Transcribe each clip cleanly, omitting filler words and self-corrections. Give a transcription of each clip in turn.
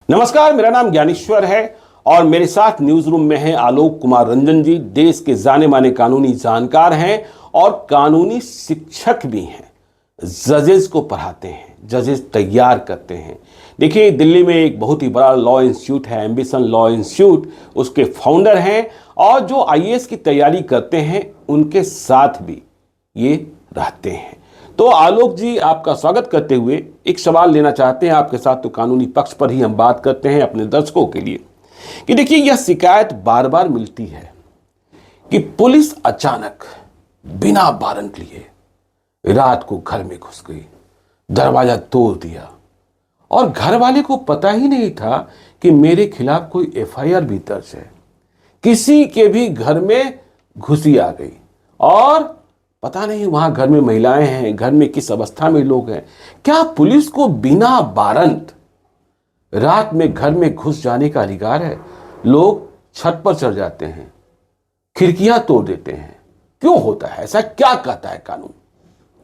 नमस्कार, मेरा नाम ज्ञानेश्वर है और मेरे साथ न्यूज रूम में हैं आलोक कुमार रंजन जी। देश के जाने माने कानूनी जानकार हैं और कानूनी शिक्षक भी हैं। जजेस को पढ़ाते हैं, जजेस तैयार करते हैं। देखिए, दिल्ली में एक बहुत ही बड़ा लॉ इंस्टीट्यूट है, एम्बिशन लॉ इंस्टीट्यूट, उसके फाउंडर हैं और जो आईएएस की तैयारी करते हैं उनके साथ भी ये रहते हैं। तो आलोक जी, आपका स्वागत करते हुए एक सवाल लेना चाहते हैं आपके साथ। तो कानूनी पक्ष पर ही हम बात करते हैं अपने दर्शकों के लिए कि देखिए, यह शिकायत बार बार मिलती है कि पुलिस अचानक बिना वारंट लिए रात को घर में घुस गई, दरवाजा तोड़ दिया और घर वाले को पता ही नहीं था कि मेरे खिलाफ कोई एफआईआर भी दर्ज है। किसी के भी घर में घुसी आ गई और पता नहीं वहां घर में महिलाएं हैं, घर में किस अवस्था में लोग हैं। क्या पुलिस को बिना वारंट रात में घर में घुस जाने का अधिकार है? लोग छत पर चढ़ जाते हैं, खिड़कियां तोड़ देते हैं। क्यों होता है ऐसा? क्या कहता है कानून?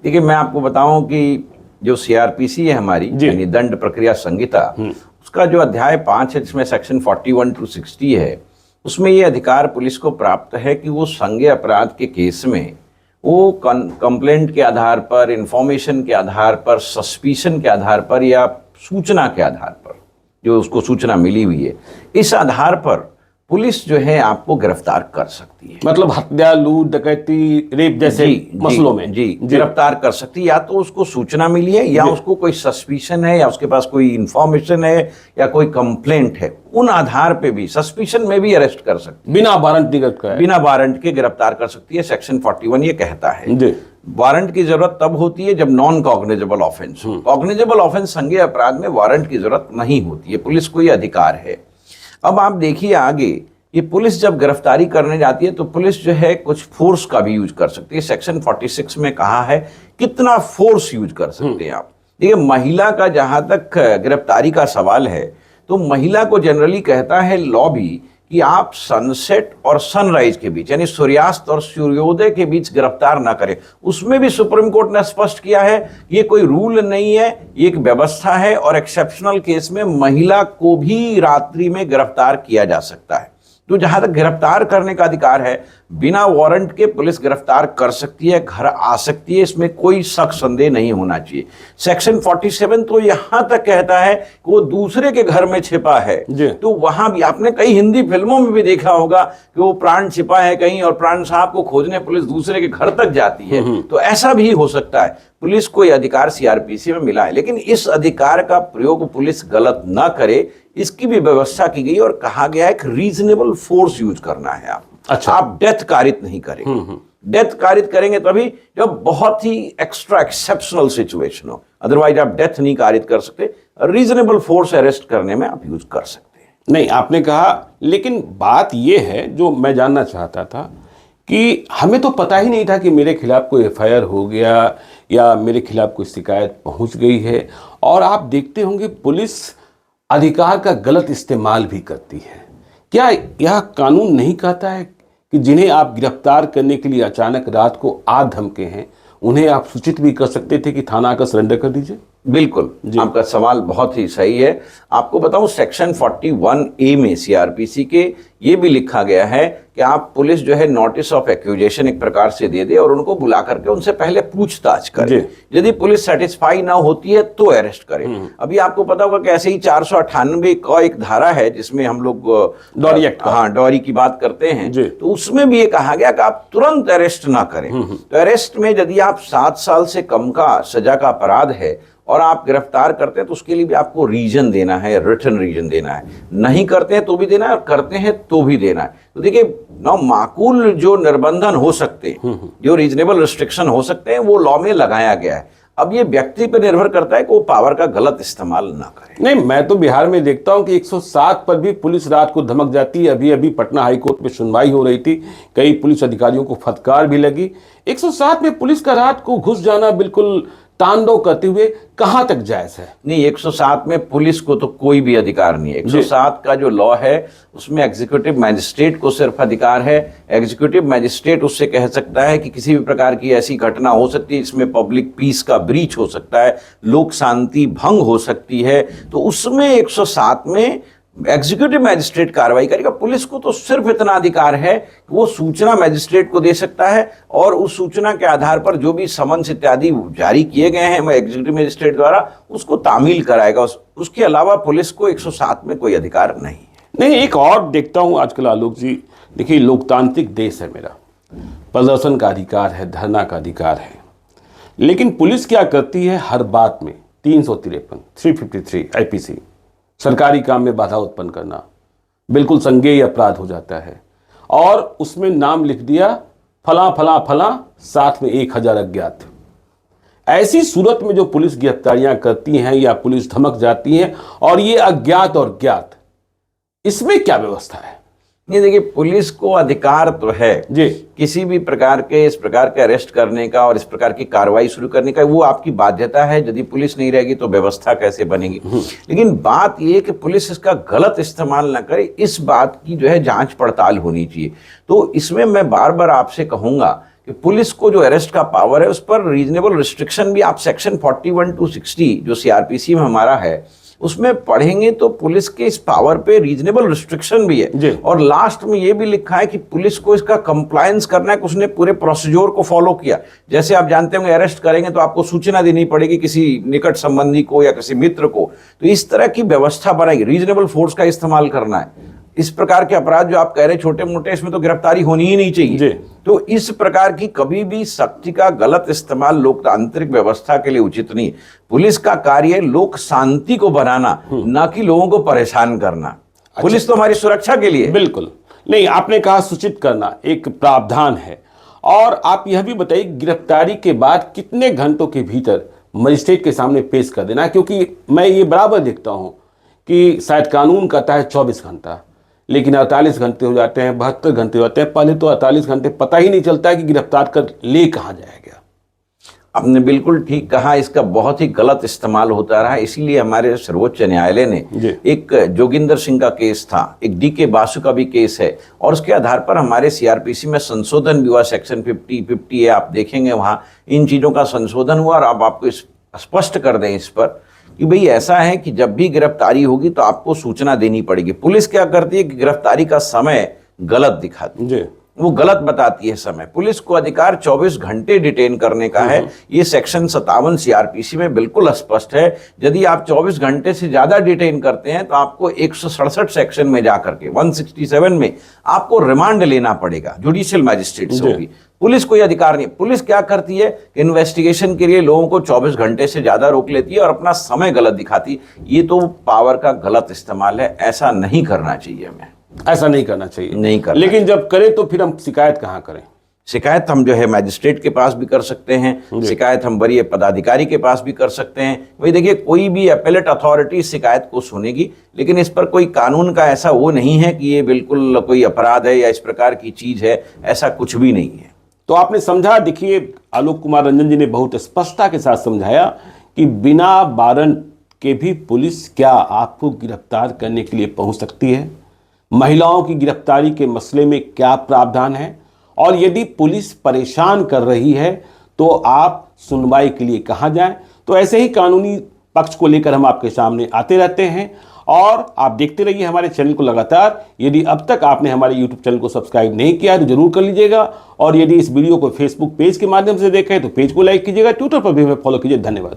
देखिए, मैं आपको बताऊं कि जो सीआरपीसी है हमारी, यानी दंड प्रक्रिया संहिता, उसका जो अध्याय 5 है जिसमें सेक्शन 41 to 60 है, उसमें ये अधिकार पुलिस को प्राप्त है कि वो संज्ञेय अपराध के केस में वो कंप्लेंट के आधार पर, इंफॉर्मेशन के आधार पर, सस्पिशन के आधार पर या सूचना के आधार पर, जो उसको सूचना मिली हुई है, इस आधार पर पुलिस जो है आपको गिरफ्तार कर सकती है। मतलब हत्या, लूट, डकैती, रेप जैसे मसलों में गिरफ्तार कर सकती है। या तो उसको सूचना मिली है, या उसको कोई सस्पिशन है, या उसके पास कोई इंफॉर्मेशन है, या कोई कंप्लेंट है, उन आधार पे भी, सस्पिशन में भी अरेस्ट कर सकती है। बिना वारंट के गिरफ्तार कर सकती है। सेक्शन 41 ये कहता है। वारंट की जरूरत तब होती है जब नॉन कॉग्निजेबल ऑफेंस हो। कॉग्निजेबल ऑफेंस, संज्ञेय अपराध में वारंट की जरूरत नहीं होती है, पुलिस को ये अधिकार है। अब आप देखिए आगे, ये पुलिस जब गिरफ्तारी करने जाती है तो पुलिस जो है कुछ फोर्स का भी यूज कर सकती है। सेक्शन 46 में कहा है कितना फोर्स यूज कर सकते हैं आप। देखिए, महिला का जहां तक गिरफ्तारी का सवाल है, तो महिला को जनरली कहता है लॉ भी कि आप सनसेट और सनराइज के बीच, यानी सूर्यास्त और सूर्योदय के बीच गिरफ्तार ना करें। उसमें भी सुप्रीम कोर्ट ने स्पष्ट किया है ये कोई रूल नहीं है, ये एक व्यवस्था है और एक्सेप्शनल केस में महिला को भी रात्रि में गिरफ्तार किया जा सकता है। तो जहां तक गिरफ्तार करने का अधिकार है, बिना वारंट के पुलिस गिरफ्तार कर सकती है, घर आ सकती है, इसमें कोई शक संदेह नहीं होना चाहिए। सेक्शन 47 तो यहां तक कहता है कि वो दूसरे के घर में छिपा है, तो वहां भी आपने कई हिंदी फिल्मों में भी देखा होगा कि वो प्राण छिपा है कहीं और प्राण साहब को खोजने पुलिस दूसरे के घर तक जाती है। तो ऐसा भी हो सकता है। पुलिस को यह अधिकार सीआरपीसी में मिला है, लेकिन इस अधिकार का प्रयोग पुलिस गलत ना करे, इसकी भी व्यवस्था की गई और कहा गया है कि रीजनेबल फोर्स यूज करना है। आप डेथ कारित नहीं करेंगे। डेथ कारित करेंगे तभी जब बहुत ही एक्स्ट्रा एक्सेप्शनल सिचुएशन हो, अदरवाइज आप डेथ नहीं कारित कर सकते। रीजनेबल फोर्स अरेस्ट करने में आप यूज कर सकते हैं। नहीं, आपने कहा, लेकिन बात यह है जो मैं जानना चाहता था कि हमें तो पता ही नहीं था कि मेरे खिलाफ कोई एफआईआर हो गया या मेरे खिलाफ कोई शिकायत पहुंच गई है। और आप देखते होंगे पुलिस अधिकार का गलत इस्तेमाल भी करती है। क्या यह कानून नहीं कहता है कि जिन्हें आप गिरफ्तार करने के लिए अचानक रात को आ धमके हैं, उन्हें आप सूचित भी कर सकते थे कि थाना आकर सरेंडर कर दीजिए? बिल्कुल, आपका सवाल बहुत ही सही है। आपको बताऊं, सेक्शन 41A में सीआरपीसी के ये भी लिखा गया है कि आप पुलिस जो है नोटिस ऑफ एक्यूजेशन एक प्रकार से दे दे और उनको बुला करके उनसे पहले पूछताछ करे। यदि पुलिस सेटिस्फाई ना होती है तो अरेस्ट करे। अभी आपको पता होगा कि ऐसे ही 498 का एक धारा है जिसमें हम लोग डॉरी एक्ट, डॉरी की बात करते हैं, तो उसमें भी ये कहा गया कि आप तुरंत अरेस्ट ना करें। तो अरेस्ट में यदि आप 7 साल से कम का सजा का अपराध है और आप गिरफ्तार करते हैं तो उसके लिए भी आपको रीजन देना है, रिटन रीजन देना है। नहीं करते हैं तो भी देना है और करते हैं तो भी देना है। तो देखिए, ना माकूल जो निर्बंधन हो सकते हैं, जो रीजनेबल रिस्ट्रिक्शन हो सकते हैं, वो लॉ में लगाया गया है। अब ये व्यक्ति पर निर्भर करता है कि वो पावर का गलत इस्तेमाल ना करे। नहीं, मैं तो बिहार में देखता हूं कि 107 पर भी पुलिस रात को धमक जाती है। अभी अभी पटना हाईकोर्ट में सुनवाई हो रही थी, कई पुलिस अधिकारियों को फटकार भी लगी। 107 में पुलिस का रात को घुस जाना बिल्कुल तांडव करते हुए कहां तक जायज है? नहीं, 107 में पुलिस को तो कोई भी अधिकार नहीं है। 107 का जो लॉ है उसमें एग्जीक्यूटिव मैजिस्ट्रेट को सिर्फ अधिकार है। एग्जीक्यूटिव मैजिस्ट्रेट उससे कह सकता है कि किसी भी प्रकार की ऐसी घटना हो सकती है इसमें पब्लिक पीस का ब्रीच हो सकता है, लोक शांति भंग हो सकती है, तो उसमें 107 में एग्जीक्यूटिव मैजिस्ट्रेट कार्रवाई करेगा। पुलिस को तो सिर्फ इतना अधिकार है कि वो सूचना मैजिस्ट्रेट को दे सकता है और उस सूचना के आधार पर जो भी समन्स इत्यादि जारी किए गए हैं एग्जीक्यूटिव मैजिस्ट्रेट द्वारा उसको तामील कराएगा। उसके अलावा पुलिस को 107 में कोई अधिकार नहीं है। नहीं, एक और देखता हूं आजकल आलोक जी, देखिए लोकतांत्रिक देश है मेरा, प्रदर्शन का अधिकार है, धरना का अधिकार है, लेकिन पुलिस क्या करती है हर बात में 353, 353 आईपीसी, सरकारी काम में बाधा उत्पन्न करना बिल्कुल संज्ञेय अपराध हो जाता है और उसमें नाम लिख दिया फला फला फला, साथ में 1000 अज्ञात। ऐसी सूरत में जो पुलिस गिरफ्तारियां करती हैं या पुलिस धमक जाती हैं और ये अज्ञात और ज्ञात, इसमें क्या व्यवस्था है? ये देखिए, पुलिस को अधिकार तो है जी किसी भी प्रकार के इस प्रकार के अरेस्ट करने का और इस प्रकार की कार्रवाई शुरू करने का, वो आपकी बाध्यता है। यदि पुलिस नहीं रहेगी तो व्यवस्था कैसे बनेगी। लेकिन बात ये कि पुलिस इसका गलत इस्तेमाल ना करे, इस बात की जो है जांच पड़ताल होनी चाहिए। तो इसमें मैं बार बार आपसे कहूंगा कि पुलिस को जो अरेस्ट का पावर है उस पर रीजनेबल रिस्ट्रिक्शन भी आप सेक्शन 41 to 60 जो सीआरपीसी में हमारा है उसमें पढ़ेंगे तो पुलिस के इस पावर पे रीजनेबल रिस्ट्रिक्शन भी है। और लास्ट में ये भी लिखा है कि पुलिस को इसका कंप्लायंस करना है कि उसने पूरे प्रोसीजर को फॉलो किया। जैसे आप जानते होंगे अरेस्ट करेंगे तो आपको सूचना देनी पड़ेगी किसी निकट संबंधी को या किसी मित्र को, तो इस तरह की व्यवस्था बनाएगी। रीजनेबल फोर्स का इस्तेमाल करना है। इस प्रकार के अपराध जो आप कह रहे हैं छोटे मोटे, इसमें तो गिरफ्तारी होनी ही नहीं चाहिए। तो इस प्रकार की कभी भी शक्ति का गलत इस्तेमाल लोकतांत्रिक व्यवस्था के लिए उचित नहीं। पुलिस का कार्य लोक शांति को बनाना, ना कि लोगों को परेशान करना। पुलिस तो हमारी सुरक्षा के लिए। बिल्कुल नहीं, आपने कहा सूचित करना एक प्रावधान है। और आप यह भी बताइए गिरफ्तारी के बाद कितने घंटों के भीतर मजिस्ट्रेट के सामने पेश कर देना, क्योंकि मैं ये बराबर देखता हूं कि शायद कानून कहता है 24 घंटा, लेकिन 48 घंटे हो जाते हैं, 72 घंटे हो जाते हैं। पहले तो 48 घंटे पता ही नहीं चलता है कि गिरफ्तार कर ले कहाँ जाया गया। आपने बिल्कुल ठीक कहा, इसका बहुत ही गलत इस्तेमाल होता रहा। इसीलिए हमारे सर्वोच्च न्यायालय ने एक जोगिंदर सिंह का केस था, एक डीके बासु का भी केस है, और उसके आधार पर हमारे सीआरपीसी में संशोधन भी हुआ। सेक्शन 50 है, आप देखेंगे वहाँ इन चीज़ों का संशोधन हुआ। और अब आपको स्पष्ट कर दें इस पर कि भाई ऐसा है कि जब भी गिरफ्तारी होगी तो आपको सूचना देनी पड़ेगी। पुलिस क्या करती है कि गिरफ्तारी का समय गलत दिखाती है, वो गलत बताती है समय। पुलिस को अधिकार 24 घंटे डिटेन करने का है। ये सेक्शन 57 सीआरपीसी में बिल्कुल स्पष्ट है। यदि आप 24 घंटे से ज्यादा डिटेन करते हैं तो आपको 167 सेक्शन में जाकर के 167 में आपको रिमांड लेना पड़ेगा, जुडिशियल मैजिस्ट्रेट से होगी। पुलिस कोई अधिकार नहीं। पुलिस क्या करती है, इन्वेस्टिगेशन के लिए लोगों को 24 घंटे से ज्यादा रोक लेती है और अपना समय गलत दिखाती। ये तो पावर का गलत इस्तेमाल है, ऐसा नहीं करना चाहिए। हमें ऐसा नहीं करना चाहिए, नहीं करना। लेकिन जब करें तो फिर हम शिकायत कहाँ करें? शिकायत हम जो है मैजिस्ट्रेट के पास भी कर सकते हैं, शिकायत हम वरीय पदाधिकारी के पास भी कर सकते हैं। वही देखिए, कोई भी एपेलेट अथॉरिटी शिकायत को सुनेगी, लेकिन इस पर कोई कानून का ऐसा वो नहीं है कि ये बिल्कुल कोई अपराध है या इस प्रकार की चीज है, ऐसा कुछ भी नहीं है। तो आपने समझा। देखिए, आलोक कुमार रंजन जी ने बहुत स्पष्टता के साथ समझाया कि बिना वारंट के भी पुलिस क्या आपको गिरफ्तार करने के लिए पहुंच सकती है, महिलाओं की गिरफ्तारी के मसले में क्या प्रावधान है, और यदि पुलिस परेशान कर रही है तो आप सुनवाई के लिए कहां जाएं। तो ऐसे ही कानूनी पक्ष को लेकर हम आपके सामने आते रहते हैं और आप देखते रहिए हमारे चैनल को लगातार। यदि अब तक आपने हमारे यूट्यूब चैनल को सब्सक्राइब नहीं किया है तो जरूर कर लीजिएगा, और यदि इस वीडियो को फेसबुक पेज के माध्यम से देखें तो पेज को लाइक कीजिएगा, ट्विटर पर भी हमें फॉलो कीजिए। धन्यवाद।